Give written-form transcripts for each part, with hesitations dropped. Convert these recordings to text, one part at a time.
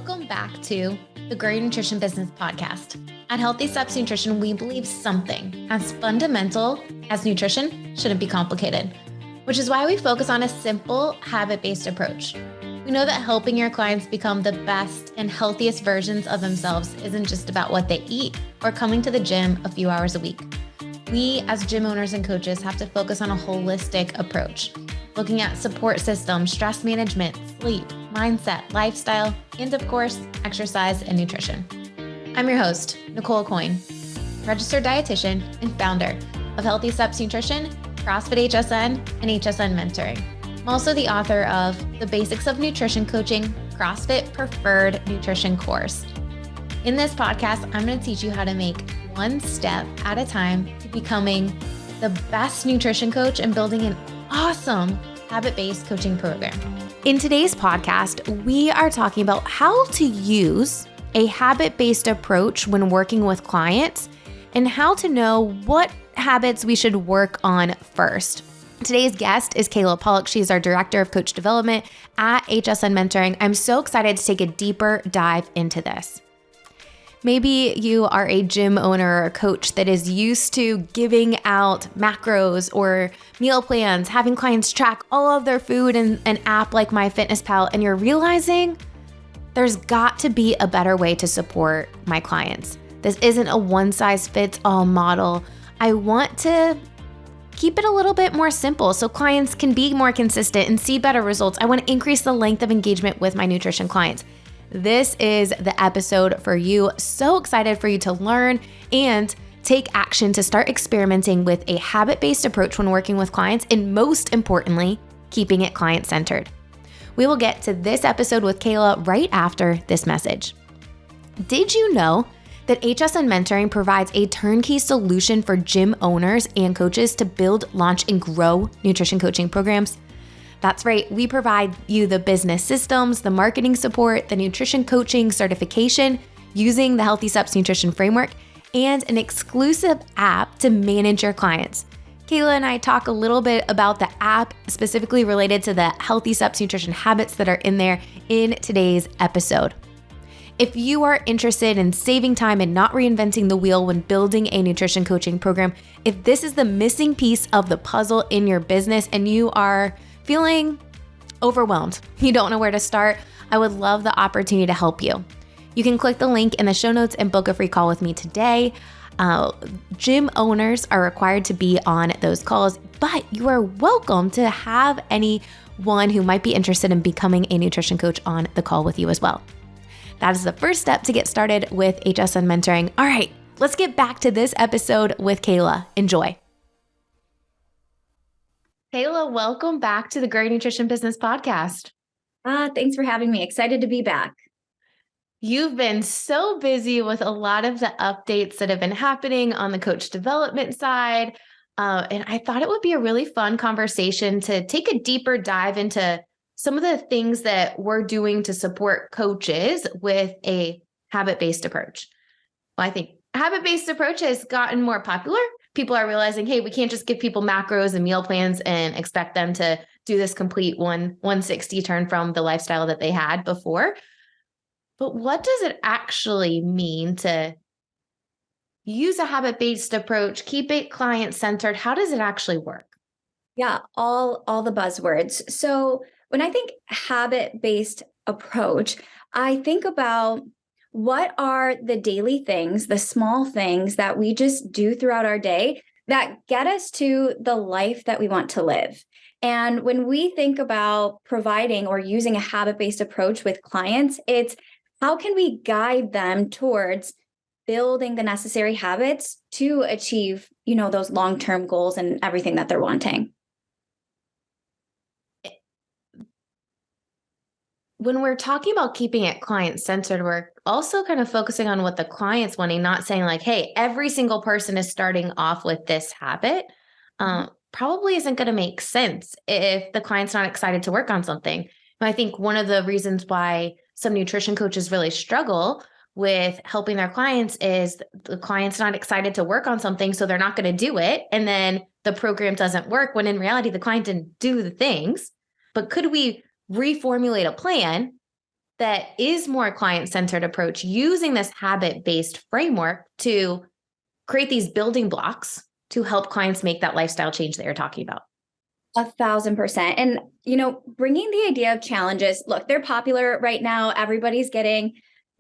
Welcome back to the Grow Your Nutrition Business podcast. At Healthy Steps Nutrition, we believe something as fundamental as nutrition shouldn't be complicated, which is why we focus on a simple, habit-based approach. We know that helping your clients become the best and healthiest versions of themselves isn't just about what they eat or coming to the gym a few hours a week. We, as gym owners and coaches, have to focus on a holistic approach, looking at support systems, stress management, sleep, mindset, lifestyle, and of course, exercise and nutrition. I'm your host, Nicole Aucoin, registered dietitian and founder of Healthy Steps Nutrition, CrossFit HSN, and HSN Mentoring. I'm also the author of The Basics of Nutrition Coaching, CrossFit Preferred Nutrition course. In this podcast, I'm going to teach you how to make one step at a time to becoming the best nutrition coach and building an awesome habit-based coaching program. In today's podcast, we are talking about how to use a habit-based approach when working with clients and how to know what habits we should work on first. Today's guest is Kayla Pollock. She's our Director of Coach Development at HSN Mentoring. I'm so excited to take a deeper dive into this. Maybe you are a gym owner or a coach that is used to giving out macros or meal plans, having clients track all of their food in an app like MyFitnessPal, and you're realizing there's got to be a better way to support my clients. This isn't a one-size-fits-all model. I want to keep it a little bit more simple so clients can be more consistent and see better results. I want to increase the length of engagement with my nutrition clients. This is the episode for you. So excited for you to learn and take action to start experimenting with a habit-based approach when working with clients, and most importantly, keeping it client-centered. We will get to this episode with Kayla right after this message. Did you know that HSN Mentoring provides a turnkey solution for gym owners and coaches to build, launch, and grow nutrition coaching programs? That's right, we provide you the business systems, the marketing support, the nutrition coaching certification using the Healthy Steps Nutrition Framework, and an exclusive app to manage your clients. Kayla and I talk a little bit about the app specifically related to the Healthy Steps Nutrition habits that are in there in today's episode. If you are interested in saving time and not reinventing the wheel when building a nutrition coaching program, if this is the missing piece of the puzzle in your business and you are feeling overwhelmed, you don't know where to start, I would love the opportunity to help you. You can click the link in the show notes and book a free call with me today. Gym owners are required to be on those calls, but you are welcome to have anyone who might be interested in becoming a nutrition coach on the call with you as well. That is the first step to get started with HSN Mentoring. All right, let's get back to this episode with Kayla. Enjoy. Kayla, welcome back to the Grow Your Nutrition Business podcast. Thanks for having me. Excited to be back. You've been so busy with a lot of the updates that have been happening on the coach development side. And I thought it would be a really fun conversation to take a deeper dive into some of the things that we're doing to support coaches with a habit-based approach. Well, I think habit-based approach has gotten more popular. People are realizing, hey, we can't just give people macros and meal plans and expect them to do this complete 160 turn from the lifestyle that they had before. But what does it actually mean to use a habit-based approach, keep it client-centered? How does it actually work? Yeah, all the buzzwords. So when I think habit-based approach, I think about what are the daily things, the small things that we just do throughout our day that get us to the life that we want to live. And when we think about providing or using a habit-based approach with clients, it's how can we guide them towards building the necessary habits to achieve, those long-term goals and everything that they're wanting. When we're talking about keeping it client-centered, we're also kind of focusing on what the client's wanting, not saying like, hey, every single person is starting off with this habit. Probably isn't going to make sense if the client's not excited to work on something. And I think one of the reasons why some nutrition coaches really struggle with helping their clients is the client's not excited to work on something, so they're not going to do it. And then the program doesn't work when in reality, the client didn't do the things. But could we reformulate a plan that is more client-centered approach using this habit-based framework to create these building blocks to help clients make that lifestyle change that you're talking about. 1,000%. And, bringing the idea of challenges, look, they're popular right now. Everybody's getting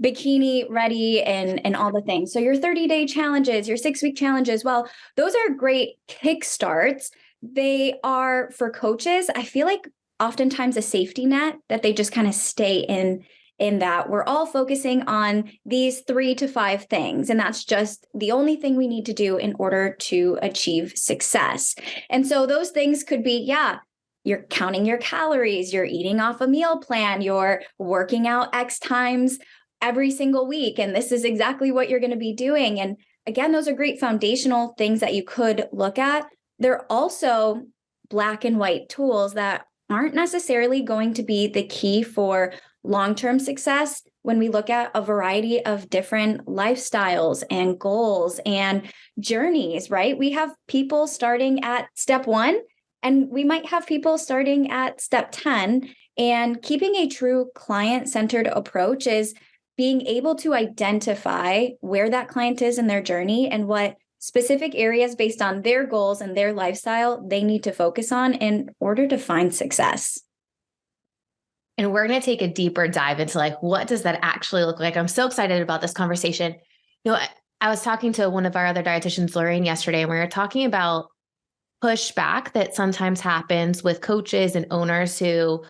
bikini ready and all the things. So your 30-day challenges, your 6-week challenges, well, those are great kickstarts. They are for coaches, I feel like oftentimes a safety net that they just kind of stay in that we're all focusing on these 3 to 5 things. And that's just the only thing we need to do in order to achieve success. And so those things could be, you're counting your calories, you're eating off a meal plan, you're working out X times every single week. And this is exactly what you're going to be doing. And again, those are great foundational things that you could look at. They're also black and white tools that aren't necessarily going to be the key for long-term success when we look at a variety of different lifestyles and goals and journeys, right? We have people starting at step 1, and we might have people starting at step 10. And keeping a true client-centered approach is being able to identify where that client is in their journey and what specific areas based on their goals and their lifestyle they need to focus on in order to find success. And we're going to take a deeper dive into what does that actually look like? I'm so excited about this conversation. I was talking to one of our other dietitians, Lorraine, yesterday, and we were talking about pushback that sometimes happens with coaches and owners who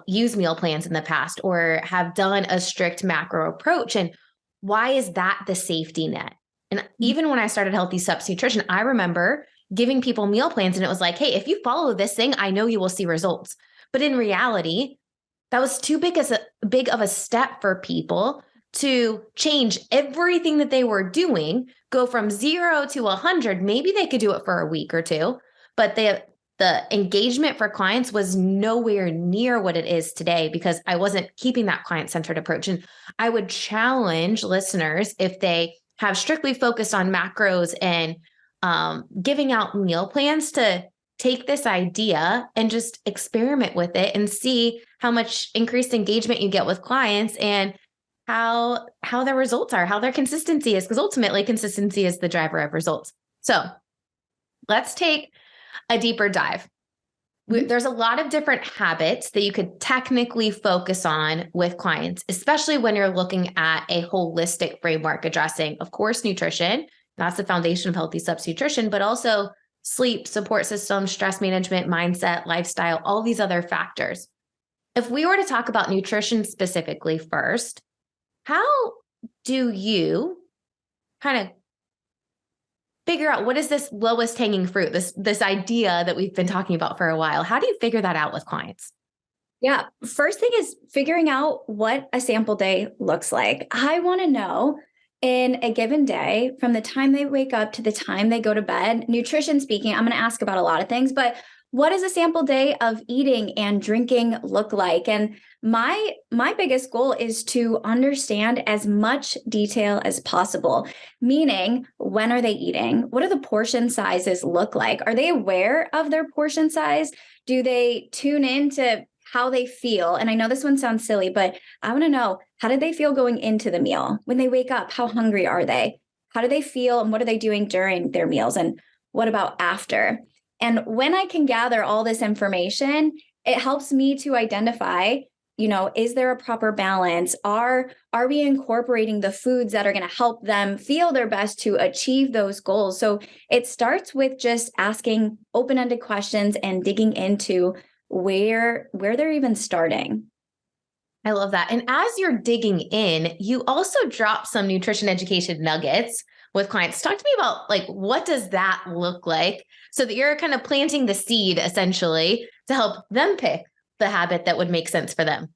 use meal plans in the past or have done a strict macro approach. And why is that the safety net? And even when I started Healthy Steps Nutrition, I remember giving people meal plans and it was like, hey, if you follow this thing, I know you will see results. But in reality, that was too big of a step for people to change everything that they were doing, go from 0 to 100. Maybe they could do it for a week or two, but the engagement for clients was nowhere near what it is today because I wasn't keeping that client-centered approach. And I would challenge listeners, if they have strictly focused on macros and giving out meal plans, to take this idea and just experiment with it and see how much increased engagement you get with clients and how their results are, how their consistency is, because ultimately consistency is the driver of results. So let's take a deeper dive. There's a lot of different habits that you could technically focus on with clients, especially when you're looking at a holistic framework addressing, of course, nutrition. That's the foundation of Healthy Steps Nutrition, but also sleep, support system, stress management, mindset, lifestyle, all these other factors. If we were to talk about nutrition specifically first, how do you kind of figure out what is this lowest hanging fruit, this idea that we've been talking about for a while? How do you figure that out with clients? Yeah. First thing is figuring out what a sample day looks like. I want to know in a given day, from the time they wake up to the time they go to bed, nutrition speaking, I'm going to ask about a lot of things, but what does a sample day of eating and drinking look like? And my biggest goal is to understand as much detail as possible, meaning when are they eating? What do the portion sizes look like? Are they aware of their portion size? Do they tune in to how they feel? And I know this one sounds silly, but I want to know, how did they feel going into the meal? When they wake up, how hungry are they? How do they feel? And what are they doing during their meals? And what about after? And when I can gather all this information, it helps me to identify, is there a proper balance? Are we incorporating the foods that are going to help them feel their best to achieve those goals? So it starts with just asking open-ended questions and digging into where they're even starting. I love that. And as you're digging in, you also drop some nutrition education nuggets with clients. Talk to me about what does that look like, so that you're kind of planting the seed essentially to help them pick the habit that would make sense for them.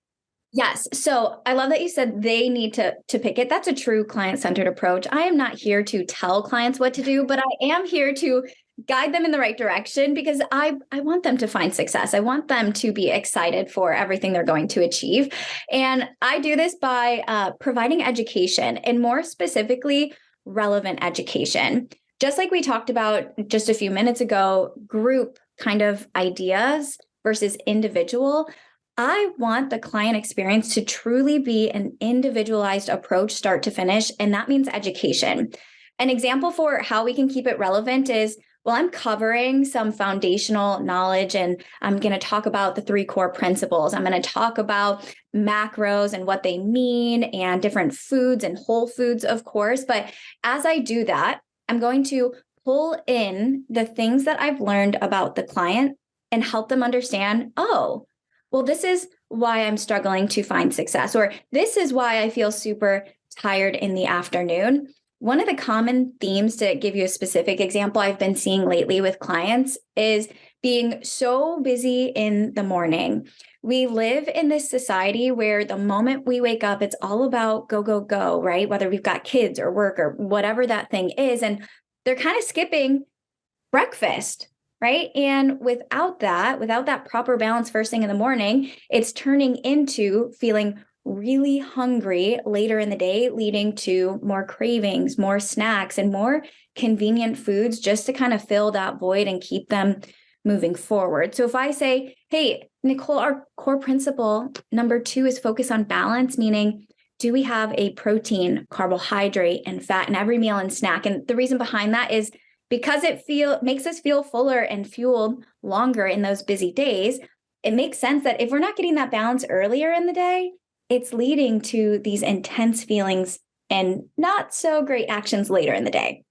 Yes. So I love that you said they need to pick it. That's a true client-centered approach. I am not here to tell clients what to do, but I am here to guide them in the right direction because I want them to find success. I want them to be excited for everything they're going to achieve. And I do this by providing education, and more specifically, relevant education. Just like we talked about just a few minutes ago, group kind of ideas versus individual. I want the client experience to truly be an individualized approach, start to finish. And that means education. An example for how we can keep it relevant is, well, I'm covering some foundational knowledge and I'm going to talk about the 3 core principles. I'm going to talk about macros and what they mean and different foods and whole foods, of course. But as I do that, I'm going to pull in the things that I've learned about the client and help them understand, oh, well, this is why I'm struggling to find success, or this is why I feel super tired in the afternoon. One of the common themes, to give you a specific example, I've been seeing lately with clients is being so busy in the morning. We live in this society where the moment we wake up, it's all about go, go, go, right? Whether we've got kids or work or whatever that thing is. And they're kind of skipping breakfast, right? And without that proper balance first thing in the morning, it's turning into feeling really hungry later in the day, leading to more cravings, more snacks, and more convenient foods just to kind of fill that void and keep them moving forward. So if I say, hey, Nicole, our core principle number 2 is focus on balance, meaning do we have a protein, carbohydrate, and fat in every meal and snack? And the reason behind that is because it makes us feel fuller and fueled longer in those busy days. It makes sense that if we're not getting that balance earlier in the day, it's leading to these intense feelings and not so great actions later in the day.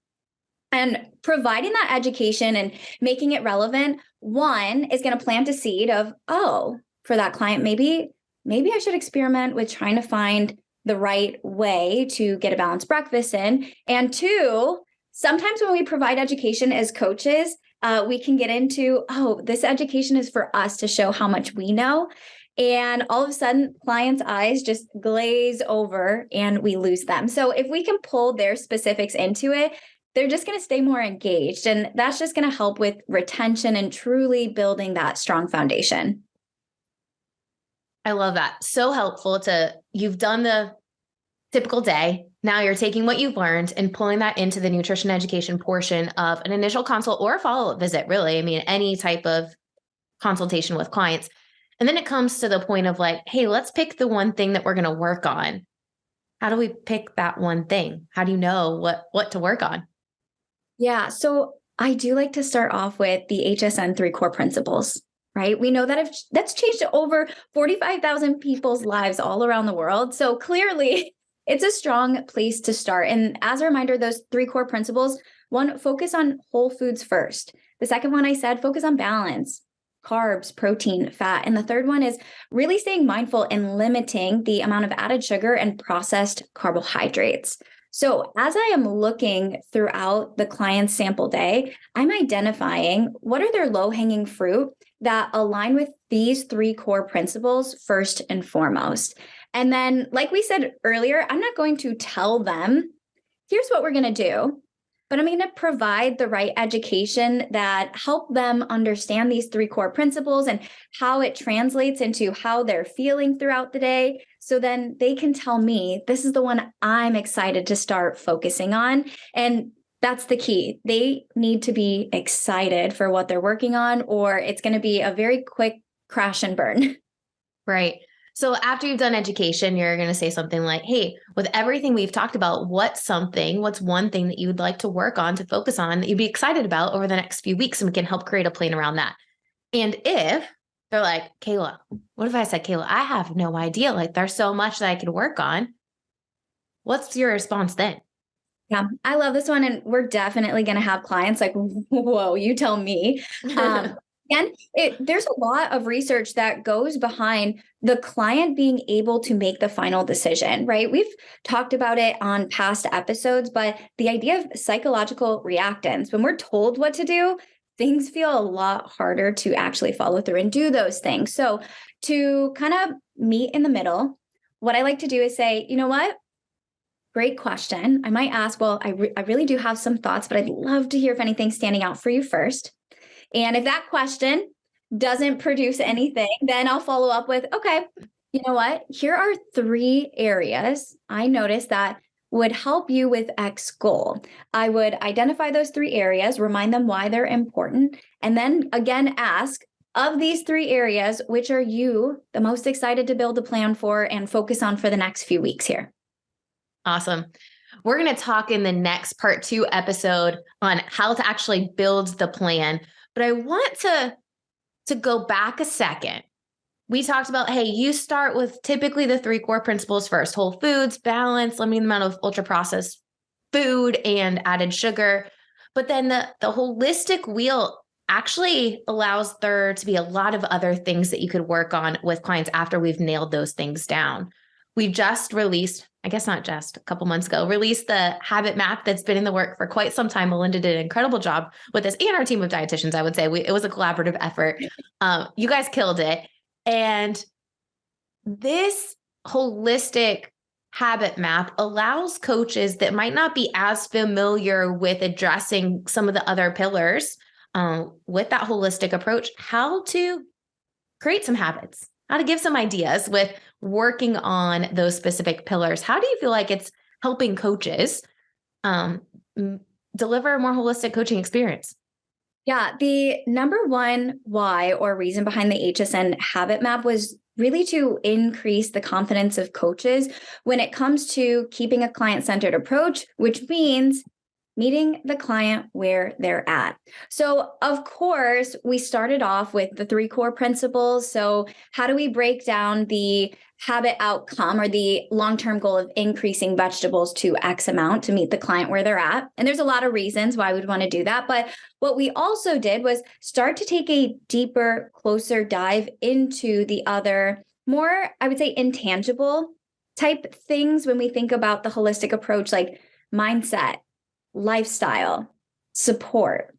And providing that education and making it relevant, one is going to plant a seed of, oh, for that client, maybe I should experiment with trying to find the right way to get a balanced breakfast in. And 2, sometimes when we provide education as coaches, we can get into, oh, this education is for us to show how much we know. And all of a sudden, clients' eyes just glaze over and we lose them. So if we can pull their specifics into it, they're just going to stay more engaged. And that's just going to help with retention and truly building that strong foundation. I love that. So helpful you've done the typical day. Now you're taking what you've learned and pulling that into the nutrition education portion of an initial consult or a follow-up visit, really. I mean, any type of consultation with clients. And then it comes to the point of like, hey, let's pick the one thing that we're going to work on. How do we pick that one thing? How do you know what to work on? Yeah. So I do like to start off with the HSN 3 core principles, right? We know that that's changed over 45,000 people's lives all around the world. So clearly it's a strong place to start. And as a reminder, those 3 core principles, 1, focus on whole foods first. The second one, I said, focus on balance, carbs, protein, fat. And the third one is really staying mindful and limiting the amount of added sugar and processed carbohydrates. So as I am looking throughout the client's sample day, I'm identifying what are their low-hanging fruit that align with these 3 core principles first and foremost. And then, like we said earlier, I'm not going to tell them, here's what we're going to do, but I'm going to provide the right education that help them understand these 3 core principles and how it translates into how they're feeling throughout the day. So then they can tell me, this is the one I'm excited to start focusing on. And that's the key. They need to be excited for what they're working on, or it's going to be a very quick crash and burn. Right. So after you've done education, you're going to say something like, hey, with everything we've talked about, what's one thing that you would like to work on, to focus on, that you'd be excited about over the next few weeks, and we can help create a plan around that. And if they're like, Kayla, what if I said, Kayla, I have no idea. Like, there's so much that I could work on. What's your response then? Yeah, I love this one. And we're definitely going to have clients like, whoa, you tell me. And there's a lot of research that goes behind the client being able to make the final decision, right? We've talked about it on past episodes, but the idea of psychological reactance, when we're told what to do, things feel a lot harder to actually follow through and do those things. So to kind of meet in the middle, what I like to do is say, you know what? Great question. I might ask, well, I really do have some thoughts, but I'd love to hear if anything's standing out for you first. And if that question doesn't produce anything, then I'll follow up with, okay, you know what? Here are 3 areas I noticed that would help you with X goal. I would identify those 3 areas, remind them why they're important, and then again ask, of these three areas, which are you the most excited to build a plan for and focus on for the next few weeks here? Awesome. We're going to talk in the next part 2 episode on how to actually build the plan. But I want to go back a second. We talked about, hey, you start with typically the 3 core principles first: whole foods, balance, limiting the amount of ultra processed food and added sugar. But then the holistic wheel actually allows there to be a lot of other things that you could work on with clients after we've nailed those things down. We just released, I guess not just, a couple months ago, released the habit map that's been in the work for quite some time. Melinda did an incredible job with this, and our team of dietitians, I would say. It was a collaborative effort. You guys killed it. And this holistic habit map allows coaches that might not be as familiar with addressing some of the other pillars with that holistic approach, how to create some habits, how to give some ideas with working on those specific pillars. How do you feel like it's helping coaches deliver a more holistic coaching experience? Yeah, the number one why or reason behind the HSN habit map was really to increase the confidence of coaches when it comes to keeping a client-centered approach, which means meeting the client where they're at. So, of course, we started off with the 3 core principles. So, how do we break down the habit outcome or the long-term goal of increasing vegetables to X amount to meet the client where they're at? And there's a lot of reasons why we'd want to do that. But what we also did was start to take a deeper, closer dive into the other, more, I would say, intangible type things when we think about the holistic approach, like mindset, lifestyle, support.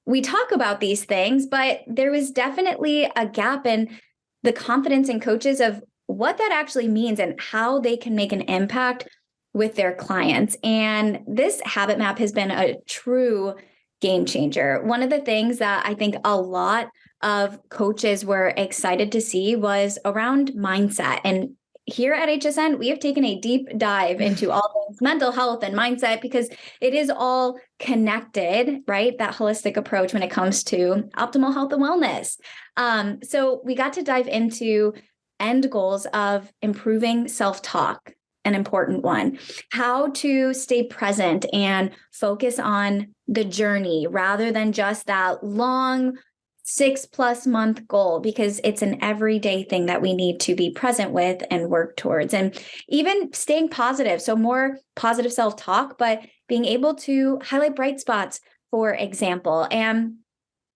We talk about these things, but there was definitely a gap in the confidence in coaches of what that actually means and how they can make an impact with their clients. And this habit map has been a true game changer. One of the things that I think a lot of coaches were excited to see was around mindset. And here at HSN, we have taken a deep dive into all things mental health and mindset because it is all connected, right? That holistic approach when it comes to optimal health and wellness. So we got to dive into end goals of improving self-talk, an important one, how to stay present and focus on the journey rather than just that long 6+ month goal, because it's an everyday thing that we need to be present with and work towards. And even staying positive. So more positive self-talk, but being able to highlight bright spots, for example. And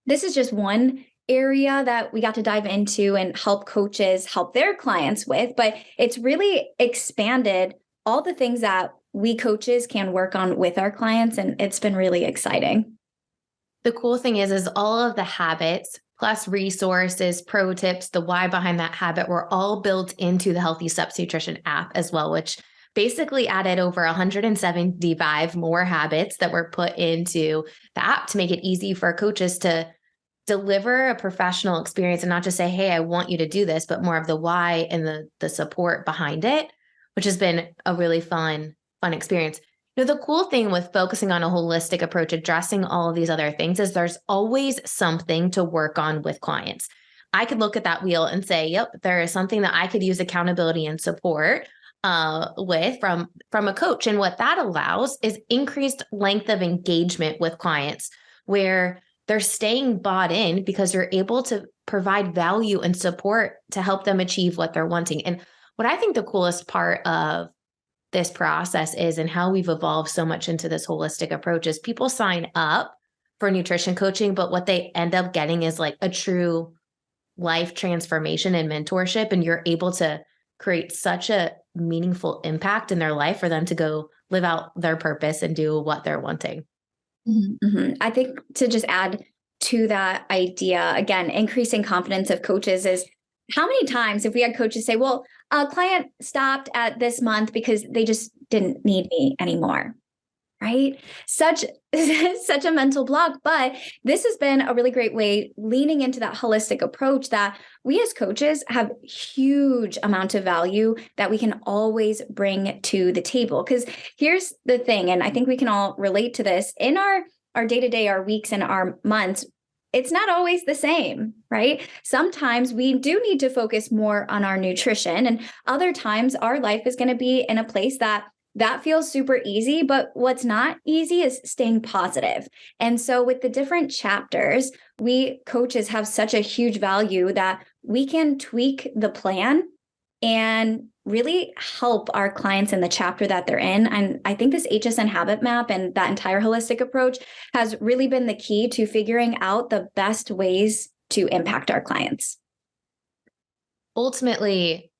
this is just one area that we got to dive into and help coaches help their clients with, but it's really expanded all the things that we coaches can work on with our clients. And it's been really exciting. The cool thing is all of the habits plus resources, pro tips, the why behind that habit were all built into the Healthy Steps Nutrition app as well, which basically added over 175 more habits that were put into the app to make it easy for coaches to deliver a professional experience and not just say, hey, I want you to do this, but more of the why and the support behind it, which has been a really fun experience. The cool thing with focusing on a holistic approach, addressing all of these other things, is there's always something to work on with clients. I could look at that wheel and say, yep, there is something that I could use accountability and support with from a coach. And what that allows is increased length of engagement with clients where they're staying bought in because you're able to provide value and support to help them achieve what they're wanting. And what I think the coolest part of this process is, and how we've evolved so much into this holistic approach, is people sign up for nutrition coaching, but what they end up getting is like a true life transformation and mentorship. And you're able to create such a meaningful impact in their life for them to go live out their purpose and do what they're wanting. Mm-hmm. I think to just add to that idea, again, increasing confidence of coaches is how many times if we had coaches say, well, a client stopped at this month because they just didn't need me anymore, right? Such a mental block. But this has been a really great way leaning into that holistic approach that we as coaches have huge amount of value that we can always bring to the table. Because here's the thing, and I think we can all relate to this in our day-to-day, our weeks and our months. it's not always the same, right? Sometimes we do need to focus more on our nutrition, and other times our life is going to be in a place that feels super easy, but what's not easy is staying positive. And so with the different chapters, we coaches have such a huge value that we can tweak the plan and really help our clients in the chapter that they're in. And I think this HSN habit map and that entire holistic approach has really been the key to figuring out the best ways to impact our clients. Ultimately,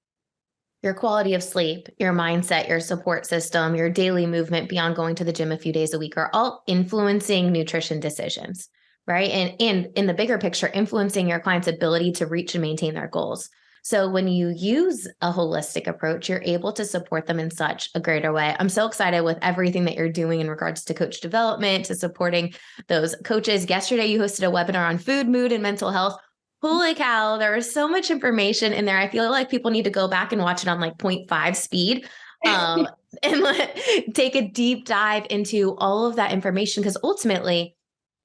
your quality of sleep, your mindset, your support system, your daily movement beyond going to the gym a few days a week are all influencing nutrition decisions, right? And in the bigger picture, influencing your client's ability to reach and maintain their goals. So when you use a holistic approach, you're able to support them in such a greater way. I'm so excited with everything that you're doing in regards to coach development, to supporting those coaches. Yesterday, you hosted a webinar on food, mood, and mental health. Holy cow, there was so much information in there. I feel like people need to go back and watch it on like 0.5 speed and take a deep dive into all of that information. Because ultimately,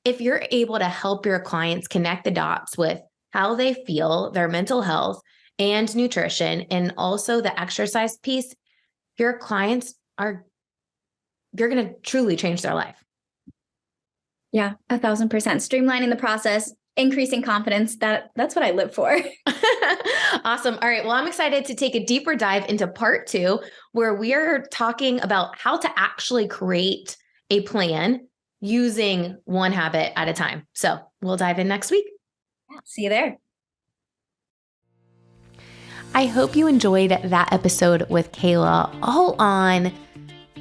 if you're able to help your clients connect the dots with how they feel, their mental health, and nutrition, and also the exercise piece, your clients you're going to truly change their life. Yeah, 1,000%. Streamlining the process, increasing confidence. That's what I live for. Awesome. All right. Well, I'm excited to take a deeper dive into part 2, where we are talking about how to actually create a plan using one habit at a time. So we'll dive in next week. Yeah, see you there. I hope you enjoyed that episode with Kayla, all on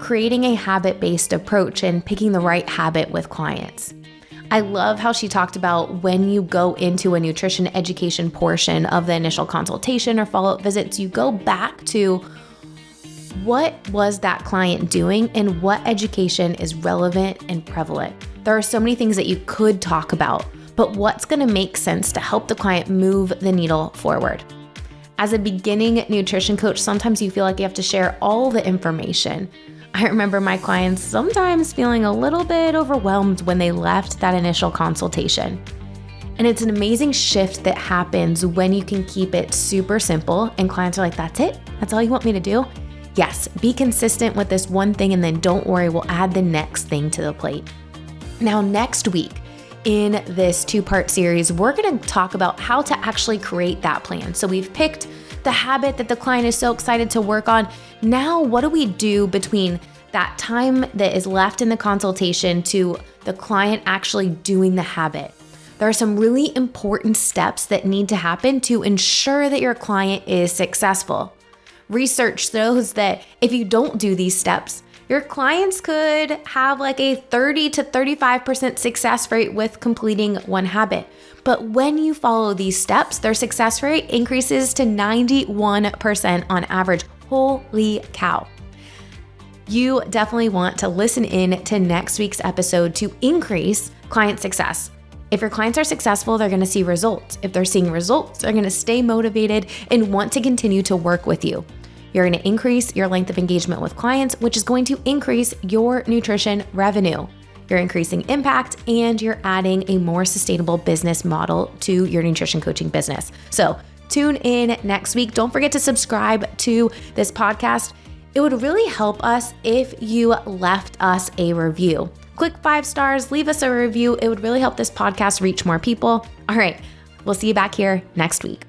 creating a habit-based approach and picking the right habit with clients. I love how she talked about when you go into a nutrition education portion of the initial consultation or follow-up visits, you go back to what was that client doing and what education is relevant and prevalent. There are so many things that you could talk about, but what's going to make sense to help the client move the needle forward? As a beginning nutrition coach, sometimes you feel like you have to share all the information. I remember my clients sometimes feeling a little bit overwhelmed when they left that initial consultation. And it's an amazing shift that happens when you can keep it super simple and clients are like, that's it? That's all you want me to do? Yes, be consistent with this one thing and then don't worry, we'll add the next thing to the plate. Now, next week, in this 2-part series, we're going to talk about how to actually create that plan. So we've picked the habit that the client is so excited to work on. Now, what do we do between that time that is left in the consultation to the client actually doing the habit? There are some really important steps that need to happen to ensure that your client is successful. Research shows that if you don't do these steps, your clients could have like a 30 to 35% success rate with completing one habit. But when you follow these steps, their success rate increases to 91% on average. Holy cow. You definitely want to listen in to next week's episode to increase client success. If your clients are successful, they're going to see results. If they're seeing results, they're going to stay motivated and want to continue to work with you. You're going to increase your length of engagement with clients, which is going to increase your nutrition revenue. You're increasing impact and you're adding a more sustainable business model to your nutrition coaching business. So tune in next week. Don't forget to subscribe to this podcast. It would really help us if you left us a review. Click 5 stars, leave us a review. It would really help this podcast reach more people. All right, we'll see you back here next week.